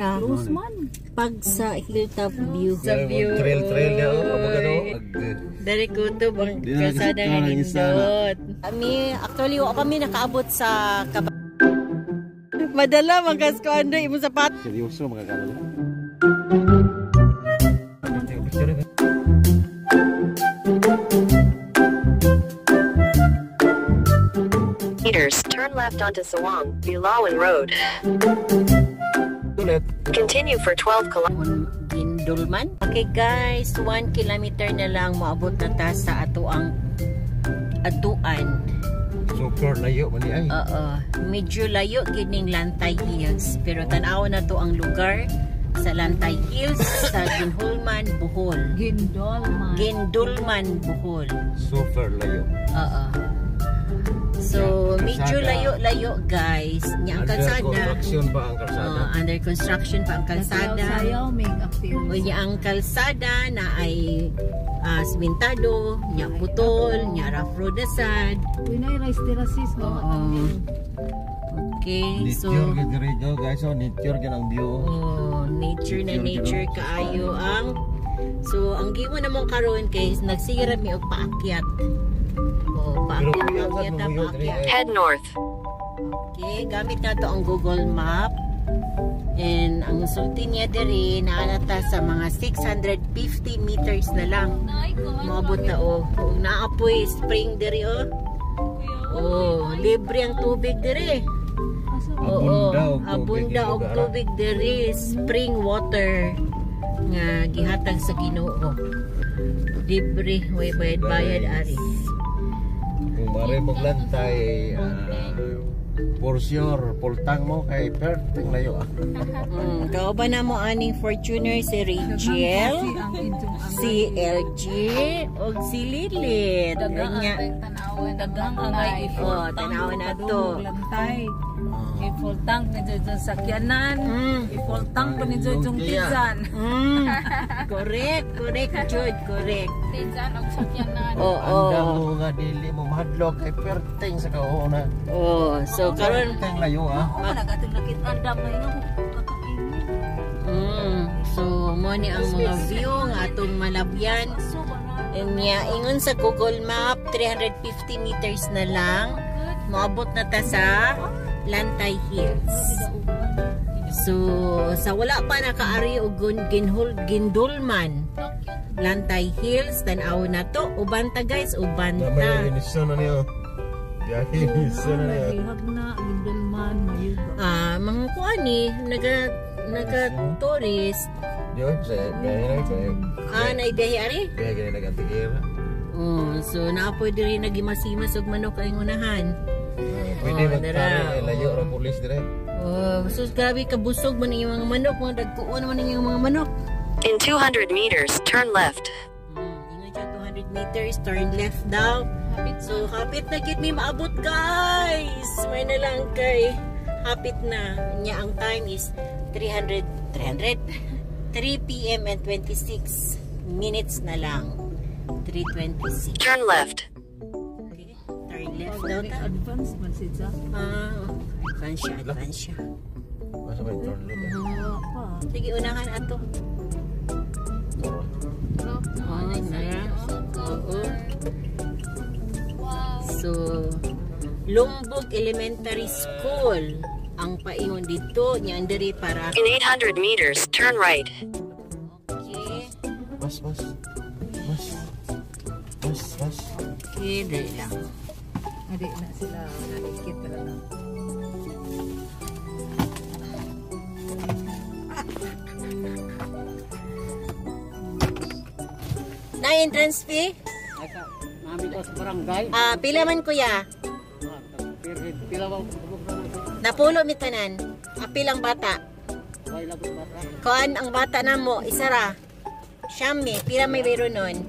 Close man. Pag sa hilltop view. Sa view. Trail niya. Dari kutob ang kasada nga nindot. Actually, kami nakaabot sa madala magkas ko ando imo sapat. Seryoso magkakalo. Meters, turn left onto Sawang, Bilawan Road. Continue for 12 kilometers. Gindulman. Okay guys, 1 kilometer na lang maabot na ta sa ato ang atuan. Super layo man ay. Medyo layo gining Lantay Hills, pero tan-aw na to ang lugar sa Lantay Hills sa Ginhulman, Bohol. Gindulman, Bohol. Super layo. So, medyo layo-layo guys. Ang kalsada. Under construction pa ang kalsada. Under construction pa ang kalsada. O ang kalsada na ay simentado, nya putol, nya rough road asad. Okay, so nature guys, nature gan ang view. Nature na nature kaayo ang. So, ang gimo namong karon kay nagsigira mi og paakyat. Head north. Okay, gamit na to ang Google Map. And ang sulti niya diri naanata sa mga 650 meters na lang. Maabot na naapoy spring diri libre ang tubig diri. Abunda og tubig diri, spring water nga gihatag sa Ginoo. Libre, way bayad ari. Kung mare maglantay, for sure, pultang mo kay perting layo. Kauban na mo aning Fortuner si Rachel, si LG, o si Lilith. Dagang angay tanawan na to. I-full tank ni Jojong sakyanan. I-full tank pa ni Jojong tizan. Correct, Jod, correct. Tizan ang sakyanan. Andam mo nga dili mo mahadlok kay perting sa kauna. So karon perting layo nagatong nakit andam ngayon. So mo ni ang mga view nga atong malabyan. Ingon sa Google Map 350 meters na lang maabot na ta sa Lantay Hills. So sa wala pa nakaari og Gindulman, Lantay Hills tan-aw na to. Uban ta guys, uban ta. Mga kuani naga-tourist. Naibiyahe ari? Biyahe na nag-antigera. So naapoy diri nagimasimas og manok ay ngunahan. Pwede magtari layo ra pulis dire. So grabe kabusog man yung mga manok, mga dagkuon man yung mga manok. In 200 meters, turn left. Ingon siya 200 meters, turn left daw. So hapit na gid mi maabot guys. May na lang kay hapit na. Nya ang time is 3 PM and 26 minutes na lang. 3:26. Turn left. Okay, turn left daw ta. Advance man siya. Advance siya. Basta may turn left. Sige, unahan ato. So, Lumbog Elementary School ang paingon dito niya andiri para in 800 meters, turn right. Okay. Mas. Okay, dali lang. Adik na sila nalikit pala lang. Na entrance fee? Namin ko sa barangay. Pila man kuya? Pila ba? Napulo mi tanan. Pilang bata? Kuan ang bata namo, isara. Siyami, pila may biro nun?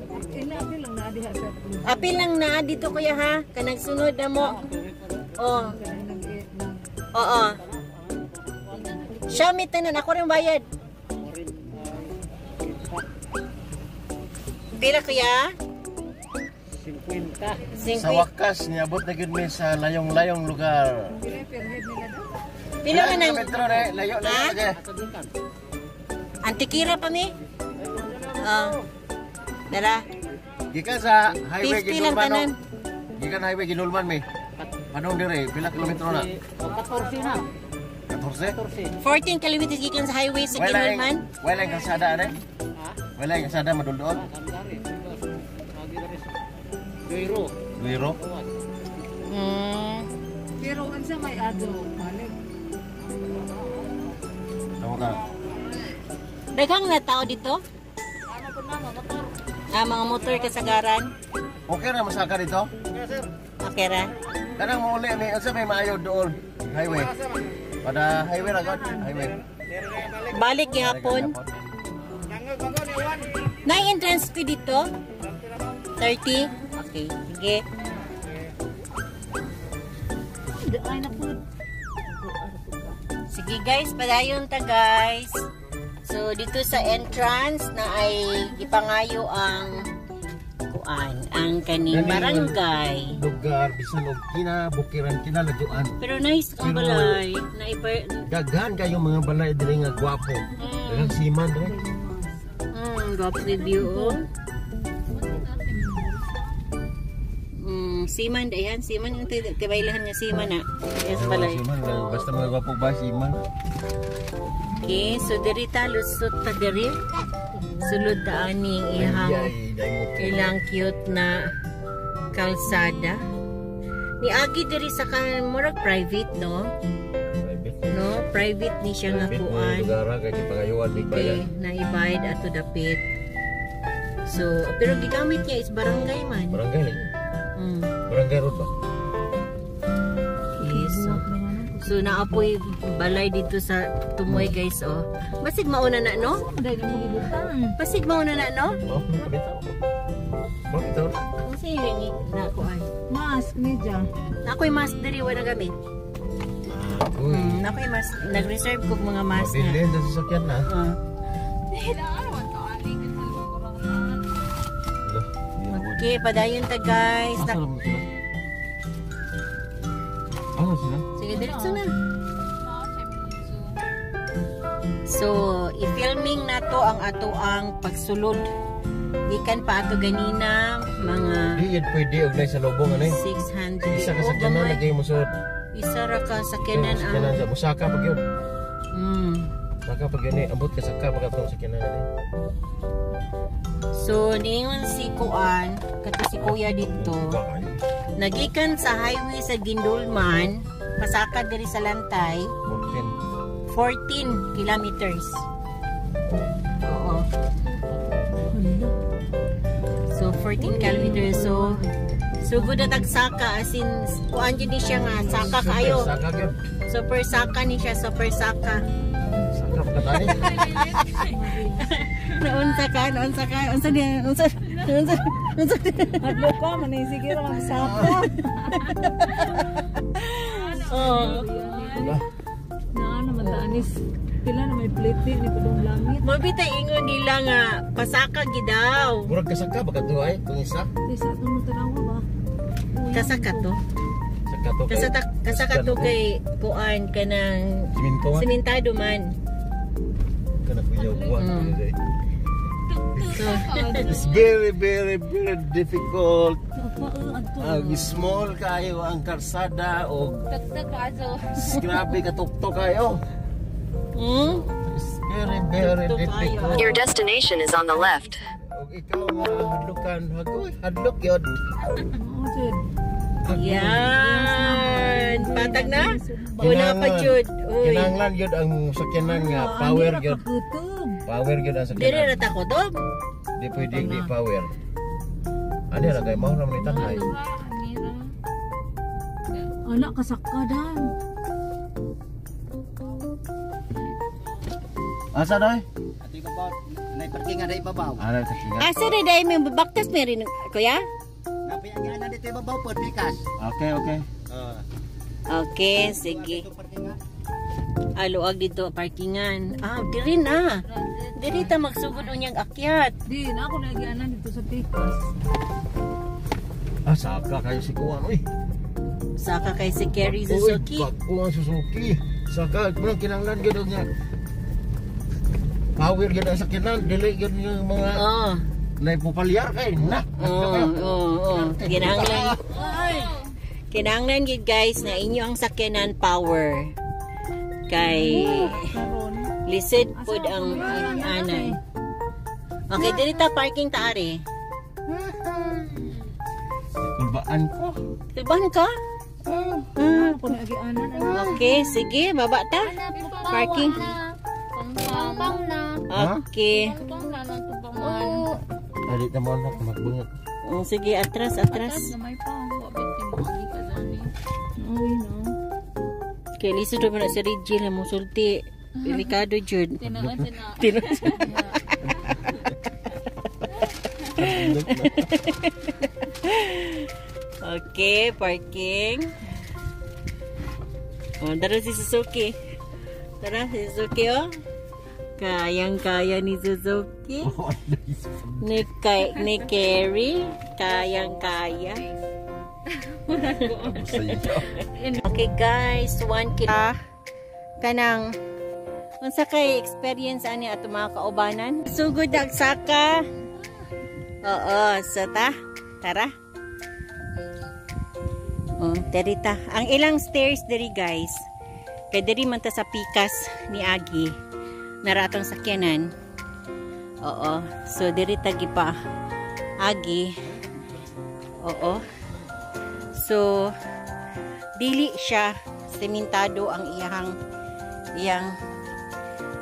Apil lang na dito kuya ha. Kanang sunod na mo. Oo. Siyami tanan, ako rin bayad. Pila kuya? 50. Sa wakas niabot na gid mi sa layong-layong lugar. Pila man ang Metro na, layo na Ha? lagi. Antikira pa mi? Dala. Gikan sa highway 50 lang Ginulman. tanan. Gikan highway Ginulman mi. Panong dire, pila kilometro na? 14 na. 14? 14 kilometers gikan sa highway sa Ginulman. Wala yung kalsada na. Wala yung kalsada maduldoon. Kandari. Lagi dari sa Duiro. Duiro. Pero unsa may adto balik. Tama ka. Daghang na tao dito? Ano po na motor? Mga motor kasagaran. Okay na masaka dito? Okay sir. Okay ra. Kanang mauli ni unsa may maayo doon highway. Pada highway ra gud, highway. Balik gihapon. Tanggal bago ni Juan. Na entrance fee dito? 30? Okay, sige. Ay na po. Sige guys, padayon ta guys. So dito sa entrance na ay ipangayo ang ang kaning barangay. Lugar bisan og kinabukiran kinalaguan. Pero nice ang balay. Daghan kayo mga balay diri nga gwapo. Daghang siman diri. Gwapo ni view oh. Siman dayan, siman yung tibaylahan nga siman na. Yes balay. Siman basta mga gwapo ba siman. Okay, so diri ta lusot ta diri. Sulod ta aning ilang cute na kalsada. Ni agi diri sa kan murag private no? No, private ni siya nga kuan. Lugar kay pangayuan di Okay, naibayad ato dapit. So, pero gigamit niya is barangay man. Barangay ni. Barangay road ba? Okay, so naapoy balay dito sa Tumoy guys oh. Basig mauna na no? Dai na mo gibutan. Basig mauna na no? Oh, bitaw. Bitaw. Kasi yung nakuan. Mask media. Nakoy mask diri wala gamit. Uy. Nakoy mask, nag-reserve ko mga mask na. Bilhin sa sasakyan na. Okay, padayon ta guys. Ano sila? Sige, diretso na. So, i-filming na to ang ato ang pagsulod. Ikan pa ato ganina mga Di yun pwede og sa lobong ano eh. 600. Isa ka sa kanan lagay mo suot. Isa ra ka sa kanan Sa kanan sa busaka pag yun. Saka pag yun eh, abot ka saka pag atong sa kanan eh. So, ningon si Kuan, kato si Kuya dito. Nagikan sa highway sa Gindulman, pasaka diri sa Lantay, 14 kilometers. Oo. So 14 kilometers. So good na tagsaka as in kuan jud ni siya nga saka kayo. Saka gyud. Super saka ni siya, super saka. Saka pa tayo. Unsa ka? Unsa. Adlo ka man sige ra ang sapa. Oh. Na naman tanis. Pila na may plate ni padung langit. Mo bitay ingon nila nga pasaka gidaw. Murag ka saka baka to ay kung isa. Di sa atong tanawa ba? Kasaka to. Saka to. Kasaka to kay kuan kanang Siminto. simentado man. Kana kuya buwan. So, It's very difficult. Adto. Small kayo ang karsada o Taktak aso. grabe katuktok kayo. It's very Tuktok kayo. difficult. Your destination is on the left. Og ikaw nga hadlukan, hadlok yun. Oo, Jud. yan. Patag na? Wala pa jud. Uy. Kinanglan yun ang sakyanan nga power yun. Kutob. Power yun ang Dire sakyanan. ra ta ko dog. Di pwede di power. Ano yun, kay mahal naman itanay. Anak kasakadan. Asa doy? Ati babaw, nay parkingan dai babaw. Ano sa kinga? Asa re dai may baktas may rin kuya? Napiyan na dito babaw pod pikas. Okay. Okay, sige. Aluag dito parkingan. Diri na. Diri ta magsugod unyang akyat. Di na ako nagyanan dito sa pikas. Saka kayo si Kuwan, uy. Saka kay si Kerry Suzuki. Uy, Kuwan Suzuki. Saka mo kinahanglan gyud nga. Power gyud ang sakyanan, dili gyud yung mga naipupalyar kay na. Kinahanglan. Kinahanglan gid guys na inyo ang sakyanan power. Kay lisod pud ang anay. Okay, dili ta parking taari. Kulbaan ko. Tilbahan ka? Panagianan. Okay, sige, baba ta. Parking. Pangpang na. Okay. Pang na lang tubangan. Dali ta mo na magbungat. Sige, atras, atras. Gamay pa. Wabit yung magi ka dani. Uy, no. Okay, lisod mo na si Reggie na musulti. Delikado, Jud. Tinawan sina. Okay, parking. Tara si Suzuki. Tara si Suzuki, oh. Kayang-kaya ni Suzuki. Ni Carrie. Kayang-kaya. Okay guys, 1 kilo. Kanang unsa kay experience ani ato mga kaubanan? Sugod nagsaka. Oo, so tara. Diri ta. Ang ilang stairs diri guys. Kay diri man ta sa pikas ni Agi. Naratong sakyanan. Oo. So diri ta gipa Agi. Oo. So dili siya sementado ang iyang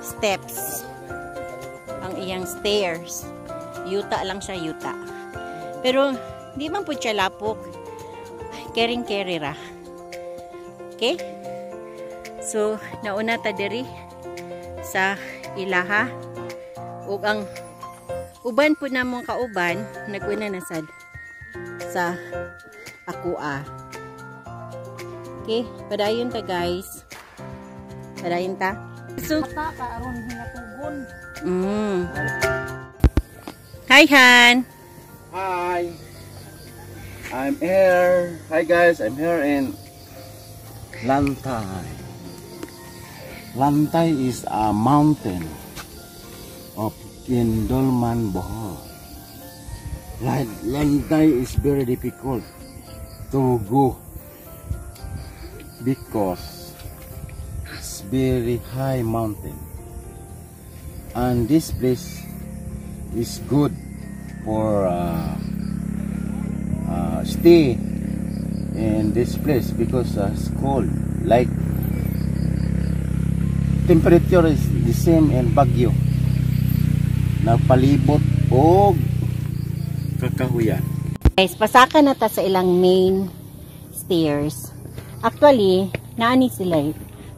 steps. Ang iyang stairs. Yuta lang siya, yuta. Pero di man po siya lapok. Kering-keri ra. Okay? So, nauna ta diri sa ilaha. Ug ang uban po namong kauban, naguna na sad sa akua. Okay? Padayon ta guys. Padayon ta. So, Mata ka aron hinatugon. Hi, Han! Hi. I'm here. Hi guys, I'm here in Lantay. Lantay is a mountain of Indolman, Bohol. Lantay is very difficult to go because it's very high mountain. And this place is good for stay in this place because it's cold. Like temperature is the same in Baguio. Nagpalibot og kakahuyan. Guys, pasaka na ta sa ilang main stairs. Actually, naani sila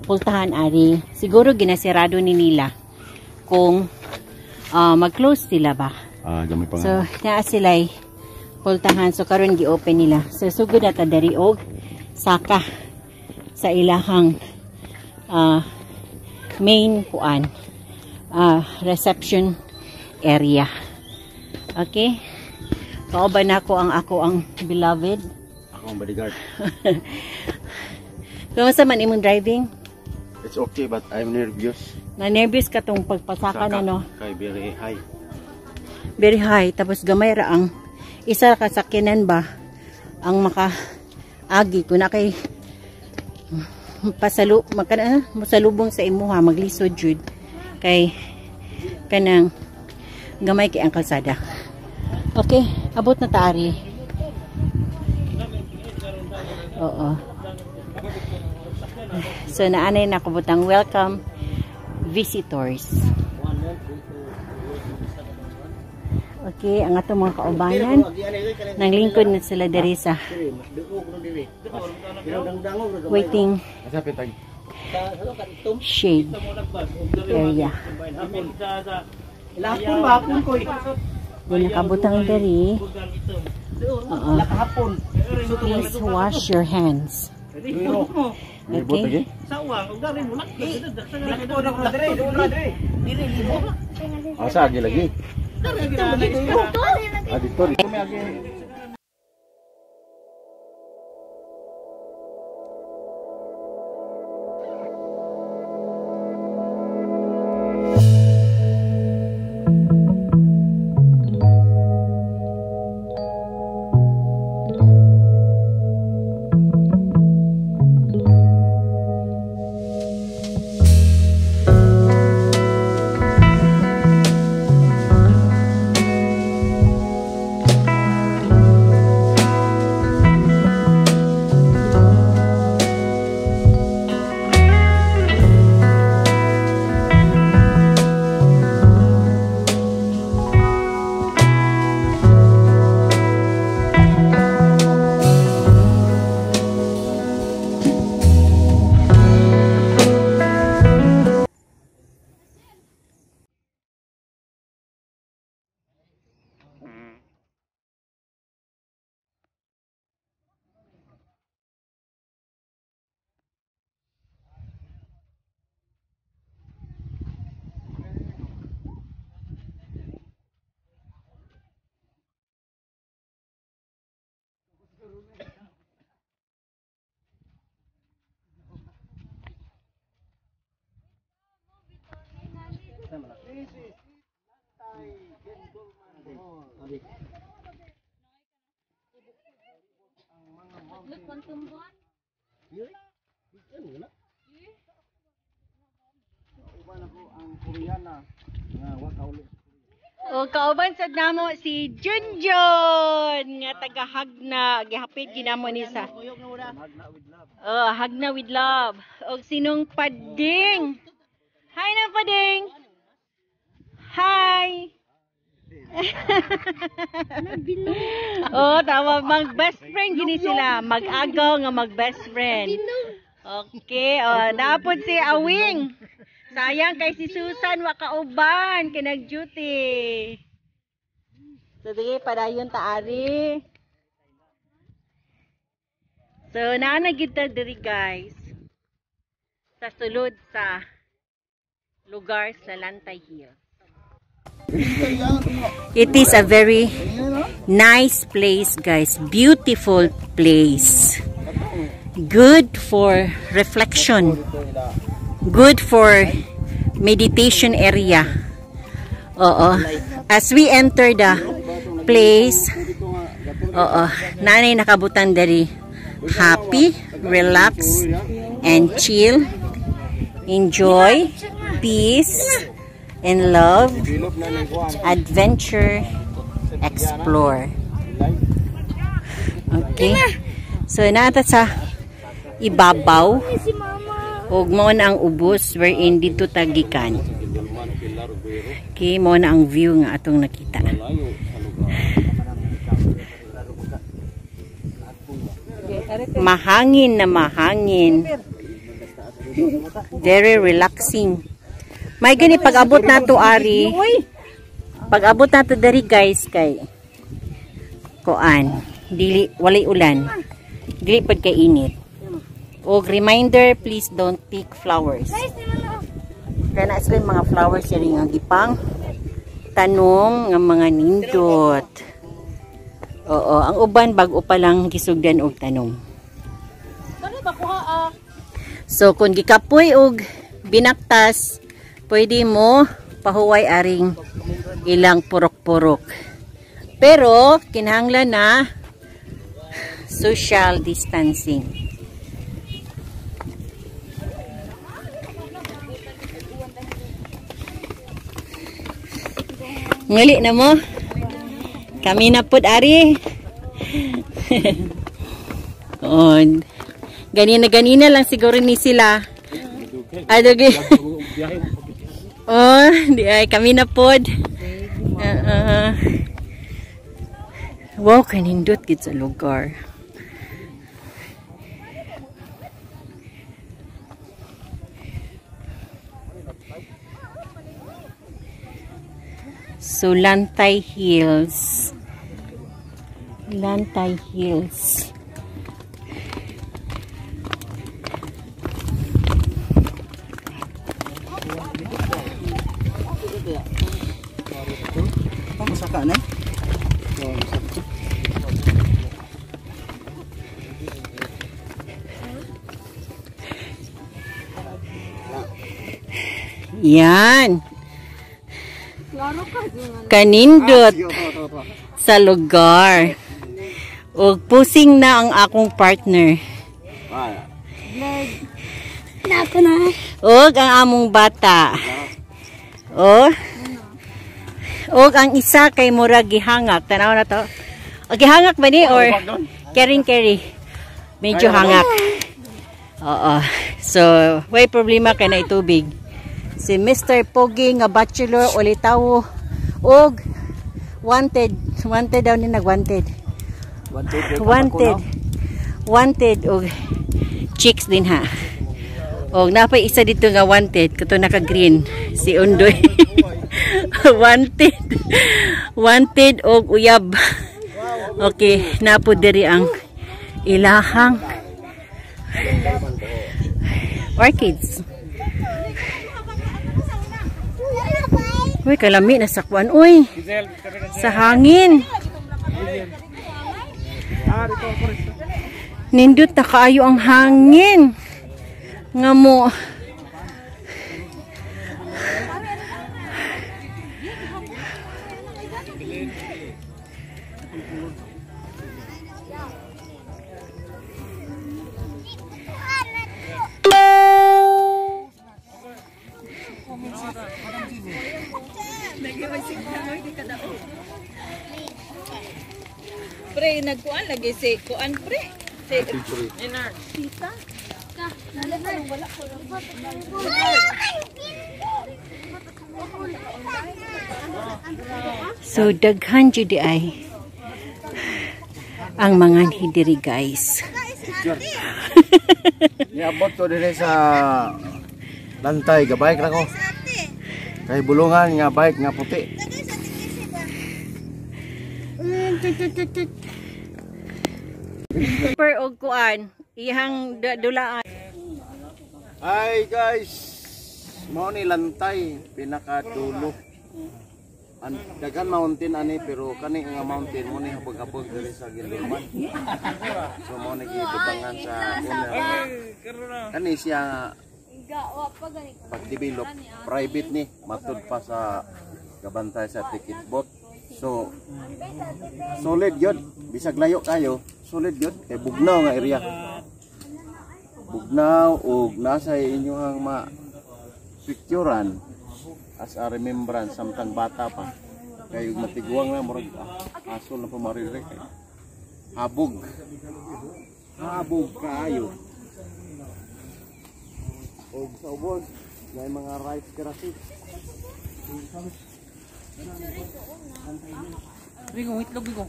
pultahan ari. Siguro ginasirado ni nila kung mag-close sila ba. Gamay pa nga. So, naa sila pultahan. So, karon gi-open nila. So, sugod na ta dari og saka sa ilahang main kuan reception area. Okay? Kauban ako ang beloved. Ako ang bodyguard. Kamusta man imong driving? It's okay but I'm nervous. Na-nervous ka tong pagpasaka na, no? Kay very high. Very high. Tapos gamay ra ang isa ka sakyanan ba ang makaagi kung na kay masalubong sa imuha maglisod jud kay kanang gamay kay ang kalsada. Okay, abot na taari. Oo. So naanay na kubutang welcome visitors. Okay, ang atong mga kaubanan nang lingkod na sila diri sa waiting shade area. Kung nakabutang diri, please wash your hands. Okay? Asa lagi? Dito. O kauban sad namo si Junjun nga taga Hagna, gihapit ginamo ni sa. Oh, Hagna with love. Og sinong Pading? Hi na Pading. Hi. Oh, tawa mag best friend gini sila, mag-agaw nga mag best friend. Okay, oh, napod si Awing. Sayang kay si Susan wa kauban kay nag-duty. So sige, padayon ta ari. So naa kita diri guys. Sa sulod sa lugar sa Lantay Hills. It is a very nice place, guys. Beautiful place. Good for reflection. Good for meditation area. Oo. As we enter the place, oo, nanay nakabutan dari happy, relax, and chill. Enjoy, peace, and love, adventure, explore. Okay. So, nata sa ibabaw. Ug mo na ang ubos wherein dito tagikan. Okay, mo na ang view nga atong nakita. Mahangin na mahangin. Very relaxing. May gani pag-abot na to ari. Pag-abot na to dari guys kay kuan, dili walay ulan. Dili pud kay init. Og reminder, please don't pick flowers. Kaya na sila mga flowers yung nga gipang tanong nga mga nindot. Oo, ang uban bago pa lang gisugdan og tanong. So kung gikapoy og binaktas, pwede mo pahuway aring ilang purok-purok. Pero kinahanglan na social distancing. Ngali na mo. Kami na pud ari. On. Ganina lang siguro ni sila. Adogi. Oh, di ay kami na pud. Wow, kanindot gid sa lugar. So, Lantay Hills. Lantay Hills. Masaka na? Yan. Kanindot sa lugar. O pusing na ang akong partner. Og ang among bata. Og ang isa kay murag gihangak. Tanaw na to. O gihangak ba ni or carry? Medyo hangak. Oo. So, way problema kay na itubig. Si Mr. Pogi nga bachelor ulitaw og wanted daw ni nagwanted. Wanted og chicks din ha. Og napay isa dito nga wanted kato naka green si Undoy. wanted og uyab. Okay, napo diri ang ilahang orchids. Uy, kalami na sakwan. Uy, sa hangin. Nindot na kaayo ang hangin. Nga mo. Pre, nagkuan lagi si kuan pre. Si Tita. So daghan jud ay ang mga hidiri guys. Niabot ko dire sa lantay, gabike na ko. Kay bulungan nga bike nga puti. Super og kuan, ihang dulaan. Hi guys, mao ni lantay pinakadulo. Ang dagan mountain ani pero kani nga mountain mo ni habag-habag diri sa Gilurman. So mo ni gidubangan sa owner. Kani siya pag-develop private ni matud pa sa gabantay sa ticket bot. So solid yun, bisag layo kayo, solid yun kay bugnaw nga area. Bugnaw ug nasa inyong ma picturean as a remembrance samtang bata pa. Kay matiguang na murag aso na pamarire kay habog. Habog kaayo. Og sa ubos may mga rice terraces. Bigo, itlog bigo.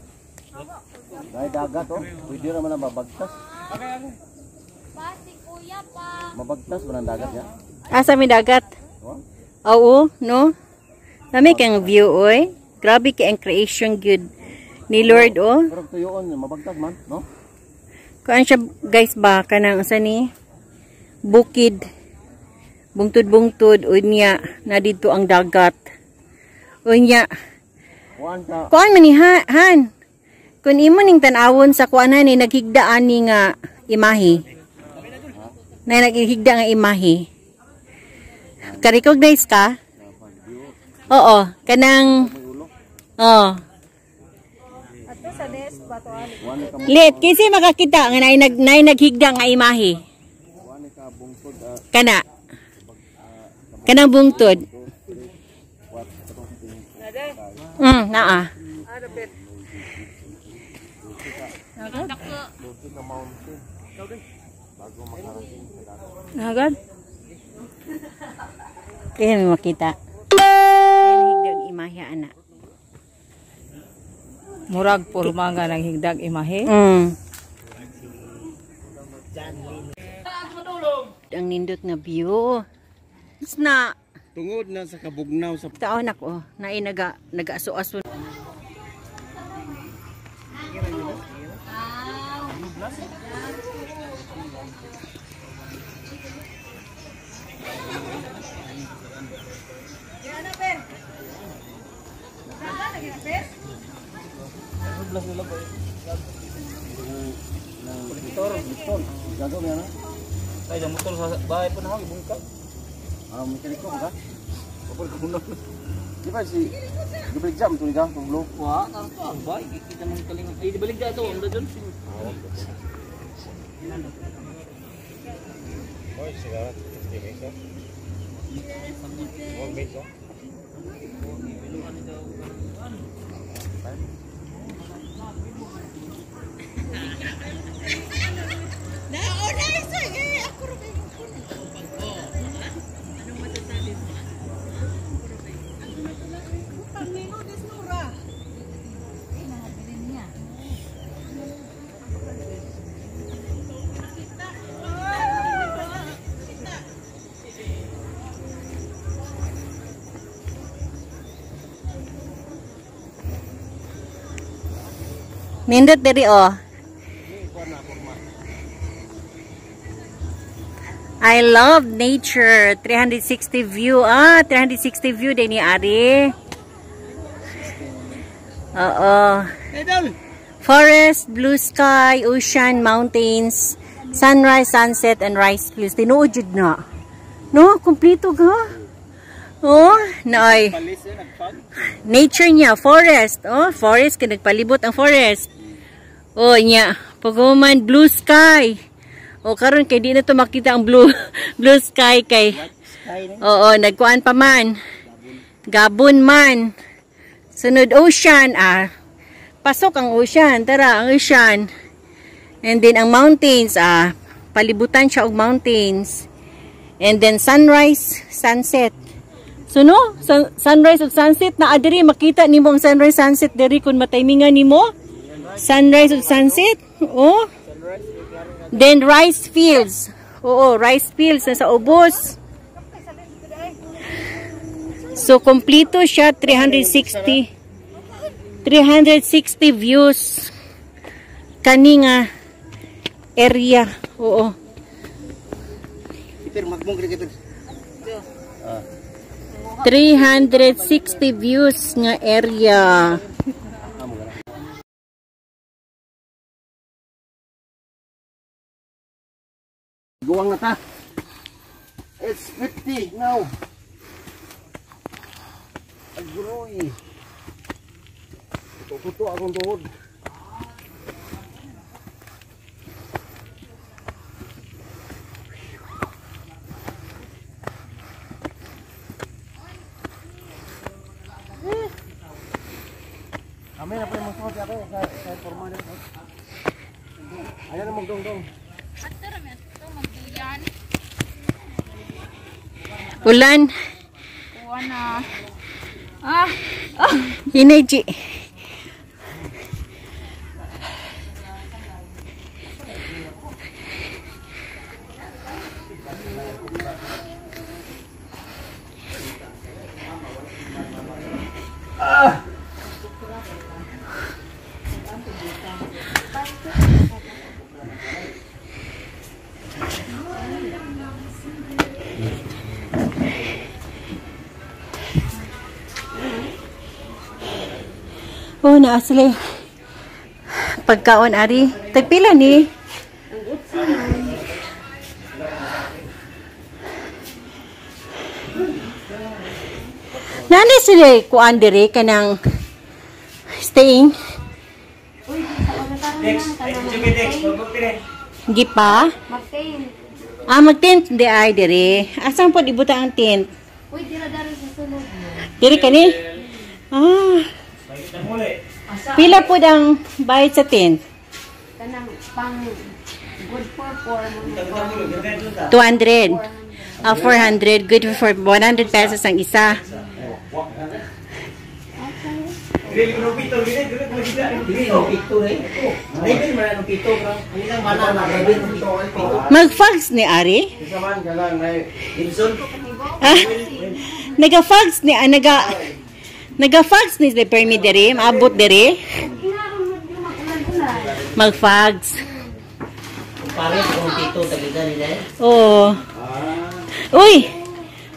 Dahil dagat oh, pwede naman na mabagtas. Mabagtas ba ng dagat ya? Asa mi dagat? Oh? Oo, no? Nami kang view oy. Grabe kay ang creation good ni Lord oh. Pero tuyoon, mabagtas man, no? Kuan siya guys ba kanang asa ni bukid. Bungtod-bungtod unya na dito ang dagat. Unya. Kuan man ni han. Kun imo ning tan-awon sa kuanan ni naghigdaan ni nga imahe. Na naghigda nga imahe. Ka-recognize ka? Oo, kanang Ato sa des bato ali. Lit, kasi makakita nga nay naghigda nga imahe. Kana. Kanang bungtod. Naa. Agad? Kaya may makita. Kaya higdag imahe ana. Murag porma nga nang higdag imahe. Ang nindot na view. Na Tungod na sa kabugnaw sa taon ako na naga-aso-aso. Gago mo na? Ay, yung motor sa bahay po na ako, ibungkag. Mekaniko ka? Kapag kabunan. Di ba si dibalik jam tu ka tunglo? Wah, ang bahay, kita mong kalingan. Ay, dibalik dito, ang dadon. Hoy, sigara, este mesa. Wag mesa. Nindot diri oh. I love nature. 360 view. 360 view din ni Ari. Oo. Forest, blue sky, ocean, mountains, sunrise, sunset, and rice fields. Tinuod jud na. No, kompleto ga. Oh, naay. Nature niya, forest. Oh, forest ka nagpalibot ang forest. Oh, niya. Paguman blue sky. Oh, karon kay di na to makita ang blue blue sky kay. Oo, nagkuan pa man. Gabon man. Sunod ocean pasok ang ocean. Tara, ang ocean. And then ang mountains palibutan siya og mountains. And then sunrise, sunset. So no, sunrise ug sunset na adiri makita nimo ang sunrise sunset diri kun matimingan nimo. Sunrise ug sunset. Oh. Then rice fields. Oo, rice fields na sa ubos. So kompleto siya 360 views kani nga area. Oo. Peter magmong kita. 360 views nga area. Guwang na ta. It's 50 now. Agroy. Kuto akong tuhod. Kami na po yung magsuot ako sa formal. Ayan na magdong-dong. Ulan. Wana. Hinaji. Oh, naasli. Pagkaon ari. Tagpila ni. Nani sila kuan dire kanang staying? Gipa? Mag-tent. Mag-tent di ay dire. Asang po ibuta ang tent? Uy, dira dari sa sulod. Dire kani? Pila po ang bayad sa tent? Kanang pang good for 4. 200. 400. Good for 100 pesos ang isa. Mag-fax ni Ari? Naga-fax ni Naga-fax ni permi dere, maabot dere. Mag-fax. Oh. Uy.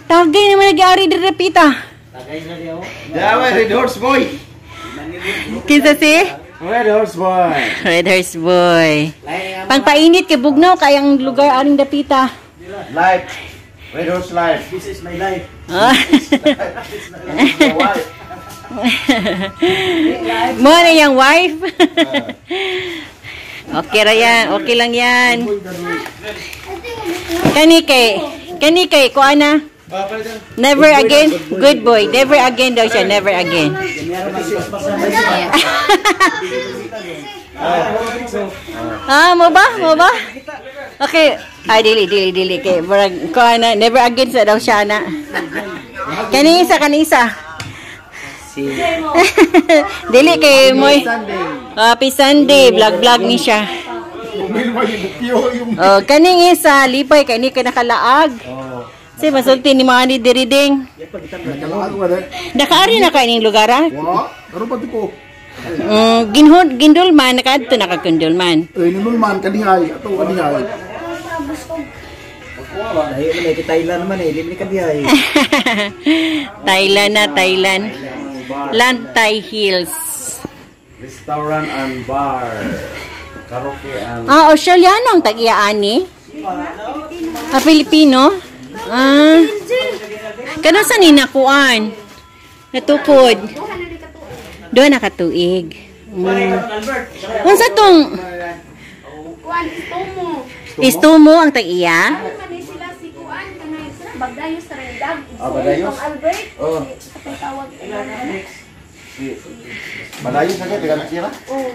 Tagay naman nag-ari dere pita. Dawa Red Horse Boy. Kinsa si? Red Horse Boy. Red Horse Boy. Pangpainit kay bugnaw kayang lugar aring dapita. Life. Red Horse Life. This is my life. Mo na yung wife. Okay ra yan, okay lang yan. Kani kay ko ana. Never again, good boy. Never again daw siya, never again. Mo ba? Okay, ay dili kay ko ana, never again sa daw siya na. Kani isa. Dili kay moy. Happy Sunday, vlog ni siya. Oh, kaning isa lipay kani kay nakalaag. Si masulti ni mga ni diriding. Nakaari na kay ning lugar ah. Karon pati ko. Gindulman nakaadto na ka Gindulman. Gindulman kadihay ato kadihay. Layo man kay Thailand man dili kadihay. Thailand. Lantay Hills. Restaurant and bar. Karaoke and Australiano ang tag-iyaan ni. Filipino. Kano sa ni nakuan? Natukod. Doon nakatuig. Unsa tong Kuan istomo. istumo ang tag-iya? Manay sila si Kuan kanay sila Bagdayos sa Rendag. Bagdayos? Albert. Oo. Sa tawag nila. Malayo sa kaya, tiga nakira? Oh.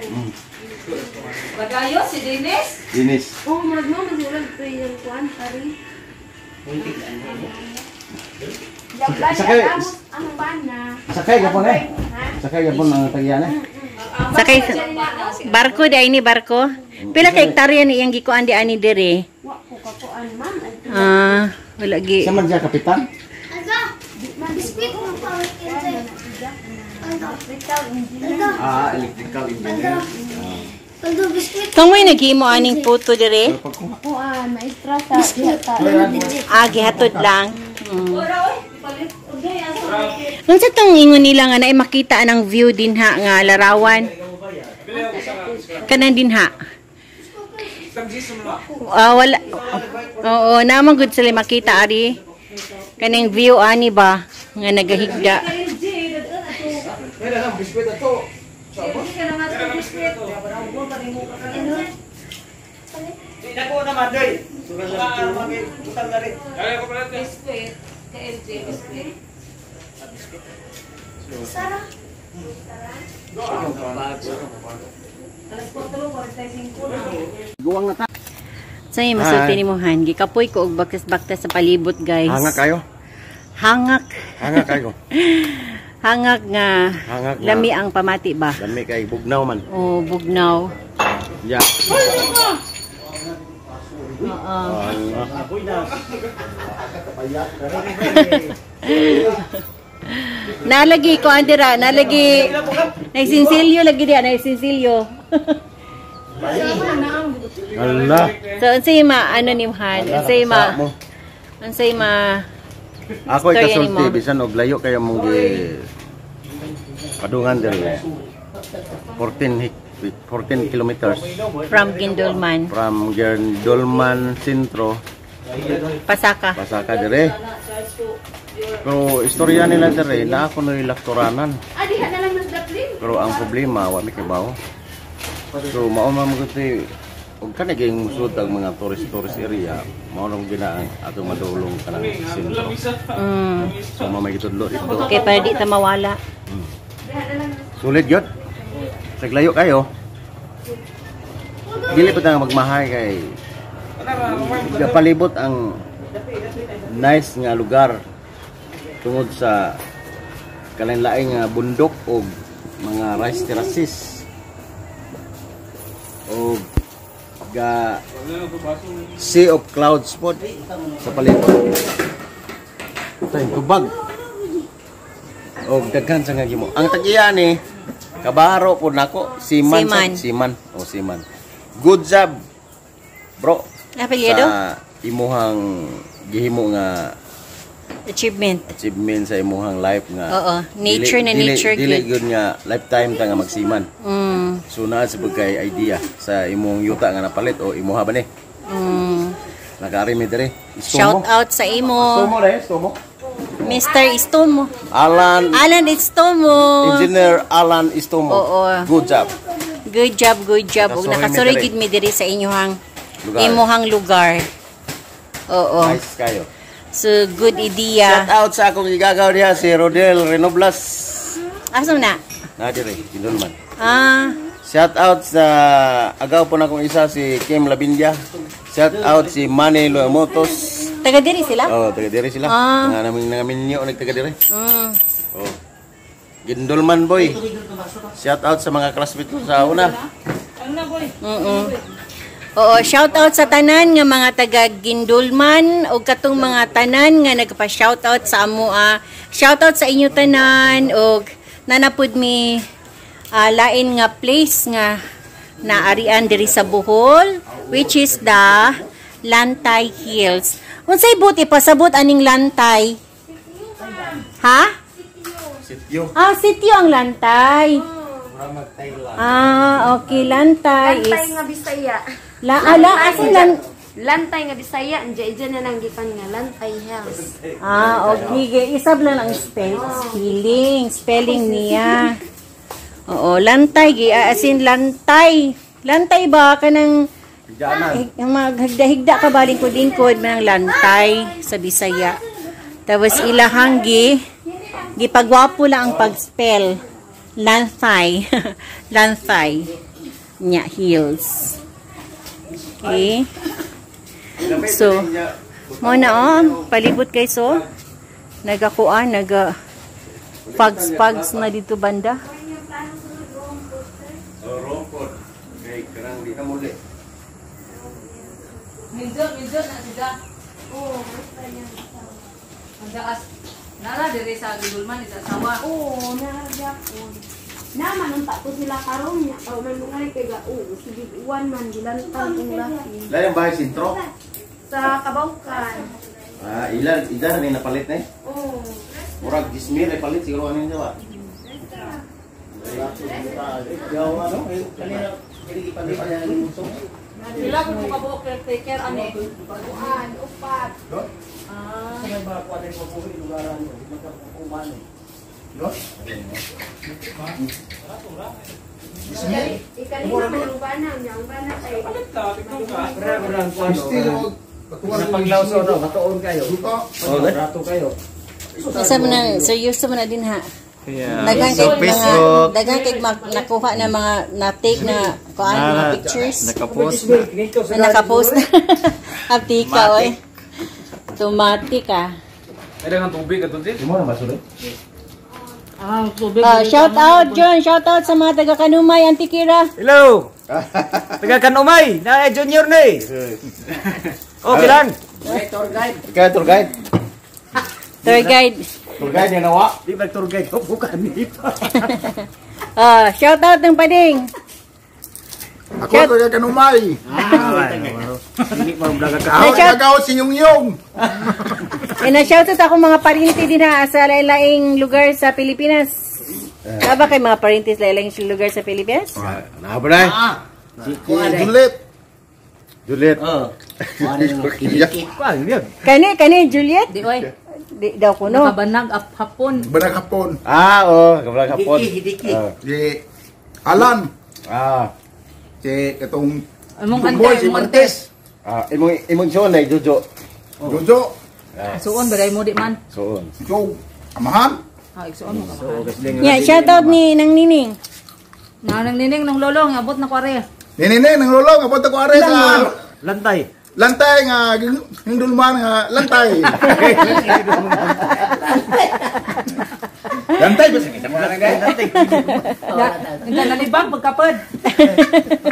Bagayo, si Dennis. Dinis. Oh, murag mo masulag to yung Kuan pari. Sakay. Ang bana. Sakay gapon eh. Sakay gapon ang tagyan eh. Sakay barko di ini barko. Pila ka hektarya ni iyang gikuan di ani dire? Wa ko ka Kuan man. Ah, wala gi. Sa man siya kapitan? Mag-speak mo pa Electrical engineer. Kung may naghimo aning photo dire? Kuan, maestra sa Bihata. Ah, gihatod lang. Unsa tong ingon nila nga naay makita anang view dinha nga larawan? Kanan dinha. Wala. Oo, naman gud sila makita ari. Kaning view ani ba nga nagahigda. Guwang na ta. So yung masulti ni Mohan, gikapoy ko og baktas-baktas sa palibot guys. Hangak kayo? Hangak. Hangak kayo? Hangak nga Hangak nga. lami ang pamati ba? Lami kay bugnaw man. O bugnaw. Ya. Nalagi ko andira, nalagi nagsinsilyo lagi diya, nagsinsilyo. Allah. So unsay ma ano ni Mohan? Unsay ma Ako ay Storya kasulti nimo. bisan og layo kay mong gi padungan diri. 14 kilometers from Gindulman, from Gindulman Sentro Pasaka. Pasaka dire. Pero istorya nila dire na ako noy lakturanan. Adi na lang nasdaplin. Pero ang problema wa mi kabaw. So mao man mo gud og kanaging musud ang mga tourist area mao nang ginaang atong madulong kanang sentro. So mamay gitudlo dito. Okay, para di ta mawala. Sulit yun. Saglayo kayo. Dili pa tayo magmahay kay palibot ang nice nga lugar tungod sa kalain-laing nga bundok o mga rice terraces o ga sea of clouds po sa palibot. Tay tubag. O daghan sa nga gimo. Ang tagiya ni kabaro po nako Siman. O Siman. Good job, bro. Apelyido? Sa imuhang gihimo nga Achievement. sa imuhang life nga. Oo, nature na nature Dili good. gyud nga lifetime ta nga magsiman. Mm. So naa sa pagkay idea sa imong yuta nga napalit o imuha ba ni? Nagari mi dire. Shout out sa imo, Istomo. Mr. Istomo. Alan Istomo. Engineer Alan Istomo. Oo. Good job. Good job, good job. Ug Nakasuri nakasuri mi gid mi diri sa inyong Lugar. imuhang lugar. Oo. Nice kayo. So good Shout idea. out sa akong igagaw diha si Rodel Renoblas. Asa na? Na dire, Gindulman. Ah, Shout out sa agaw po na akong isa si Kim Labindia. Shout out si Manny Lomotos. taga diri sila? Oh, taga dire sila. Ah. Nga namin minyo nagtaga dire. Mm. Oh. Gindulman boy. Shout out sa mga classmates ko sa una. Oo, shout out sa tanan nga mga taga Gindulman o katong mga tanan nga nagpa-shout out sa amo. Shout out sa inyo tanan og nanapud mi lain nga place nga naarian diri sa Bohol, which is the Lantay Hills. Unsay buti pasabot aning Lantay? Ha? Sityo. Sitio ang Lantay. Okay, Lantay is Bisaya. asin Lantay nga Bisaya, dyan na nang gikan nga Lantay Hills. Okay. Isab lang ang spelling niya. Oo, lantay. Asin lantay. Lantay ba? Kanang maghigda-higda ka baling kod-inkod ng lantay sa Bisaya. Tapos ilahang gipagwapo lang ang pag-spell. Lantay. Lantay. Nya, hills. Okay. So, muna palibot kay so. Nagakuan, pags na dito banda. Rongkod. Okay, karang di ka muli. Medyo na sila. Oo, Nara diri sa Gulman sa Sawa. Oo, naragapon. Naman ang tako sila karon niya. O, may mga kay sige, uwan man, dilantang kong laki. Lain bahay sintro? Sa Kabawkan. Ilan ni napalit na eh? Oo. Murag gismir ay palit siguro ano yun ba? Sila kung mukabok caretaker ani. Uwan, upat. Ikalima man ang banang niya. Ang banang ay... Napaglawso no, matuon kayo. Rato kayo. Isa mo na, seryoso mo na din ha. Yeah. Dagan kay nakuha na mga na-take na kuan mga pictures. Nakapost na. Nakapost na. Aptika oy. Automatic ah. Ada nga tubig ato din. Imo na masulod. Shout out John, shout out sa mga taga Kanumay, Antikira. Hello. Taga Kanumay, na junior na eh. Okay lang. Tour guide. Ikaw tour guide? Tour guide. Tour guide yan nawa? Di ba tour guide? Bukan dito. Shout out ng Pading. Ako taga Kanumay. Hindi pa vlog ka. Ako taga Sinyong-yung. Na-shout out ako mga parinti din ha sa lain-laing lugar sa Pilipinas. Ba kay mga parinti sa lain-laing lugar sa Pilipinas? Naba na Juliet. Juliet. Kani Juliet? Di oy. Di daw kuno. Nakabanag hapon. Banag hapon. Kablang hapon. Si Alan. Si katong si Martes. Imong John ay Jojo. Jojo. Suon bagay mo di man. Soon. So, amahan. Igsuon mo ka. Yeah, shout out ni nang Nining. Nang nining nung lolong abot na 40. Nene, nang lolong, abot ako are sa Lantay. lantay nga, hindulman nga, lantay. Lantay ba? Nalibang pagkapod.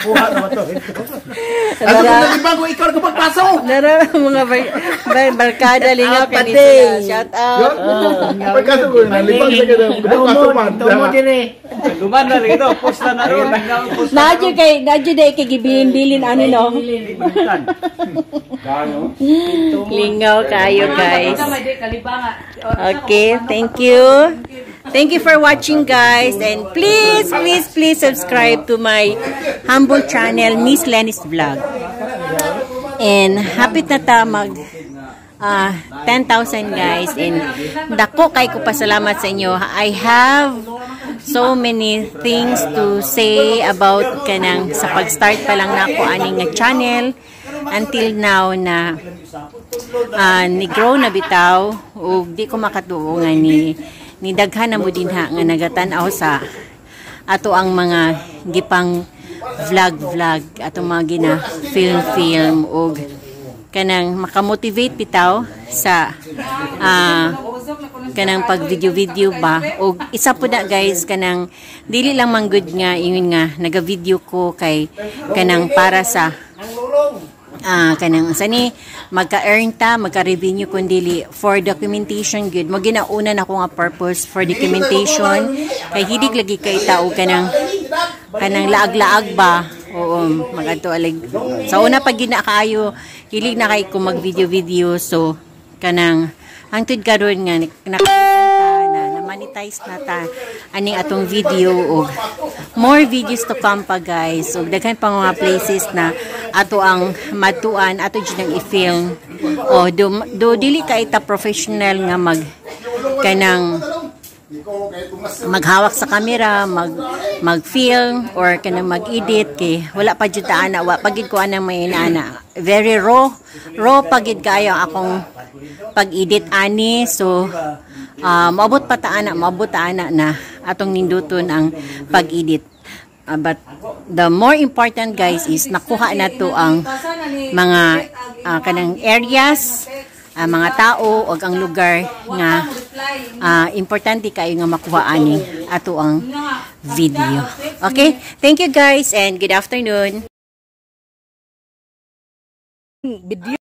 Kuha na to. Ano na libang ko ikaw kapagpasok? Nara mga barkada lingaw kani sila. Shout out. Pagkaso ko na libang sa ganun. Tumo dire. Luman na rin ito. Post na ron. Nadyo day kay gibilin-bilin ano no. Lingaw kayo guys. Okay, thank you. Thank you for watching guys, and please subscribe to my humble channel Miss Lenny's Vlog. And hapit na ta mag 10,000 guys, and dako kay ko pasalamat sa inyo. I have so many things to say about kanang sa pag-start pa lang na ako aning nga channel until now na ni-grow na bitaw ug di ko makatuo nga ni daghan na mo din ha nga nagatan-aw sa ato ang mga gipang vlog ato mga gina film og kanang makamotivate bitaw sa kanang pag video ba og isa po na guys kanang dili lang man good nga ingon nga naga-video ko kay kanang para sa kanang sani magka-earn ta, magka-revenue kundi for documentation good. Mo ginauna na ko nga purpose for documentation kay hilig lagi kay tao kanang laag-laag ba. Oo, magadto alig. Sa una pag gina kaayo, hilig na kay ko mag-video so kanang hangtod karon nga nakita na monetize monetize na ta aning atong video og more videos to come pa guys. So daghan pa mga places na ato ang matuan, ato jud nang i-film. O do dili ka ita professional nga kanang maghawak sa camera, mag-film or kanang mag-edit kay wala pa jud ta ana, wa pagid ko anang may ana. Very raw pagid kayo akong pag-edit ani. So maabot pa ta ana na atong ninduton ang pag-edit. But the more important guys is nakuha na to ang mga kanang areas, mga tao o ang lugar nga importante kayo nga makuha ani ato ang video. Okay? Thank you guys and good afternoon. Video